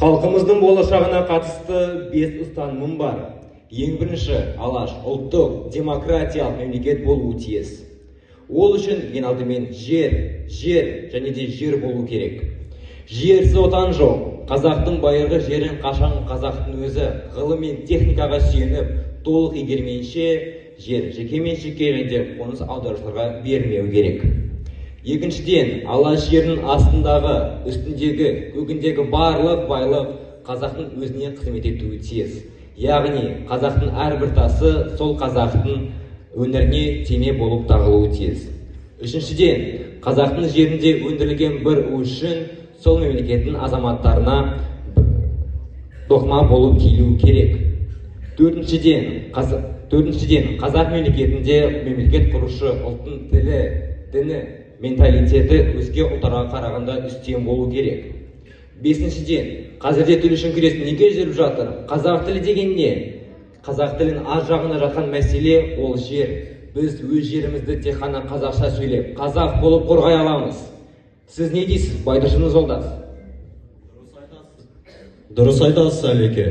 Халқымыздың болашағына қатысты 5 ұстанымым бар. Ең бірінші, алаш ұлттық демократиялық мемлекет болуы тиіс. Ол үшін ең алдымен жер және де жер болу керек. Жерсіз отан жоқ. Қазақтың байырғы жерін қашан қазақтың өзі ғылым мен техникаға сүйеніп, толық игермейінше жер жекеменшікке және де қоныс аударушыларға бермеу керек. Екіншіден, алаш жерінің астындағы, үстіндегі, көгіндегі барлық байлық қазақтың өзіне қызмет етуі тиіс. Яғни, қазақтың әрбір тасы сол қазақтың өнеріне теме болып тағылуы тиіс. Үшіншіден, қазақтың жерінде өндірілген бір үшін сол мемлекеттің азаматтарына тоқма болып келуі керек. Төртіншіден, қазақ мемлекетінде мемлекет құрушы ұлттың тілі, діні, менталитеті өзге ұлттарға қарағанда үстем болу керек. Бесіншіден, қазірде тіл үшін күрес неге жүріп жатыр? Қазақ тілі деген не? Қазақ тілін ар жағында жатқан мәселе ол жер. Біз өз жерімізді тек қана қазақша сөйлеп, қазақ болып қорғай аламыз. Сіз не дейсіз, Байдұрсын Жолдас? Дұрыс айтасыз, Әлеке.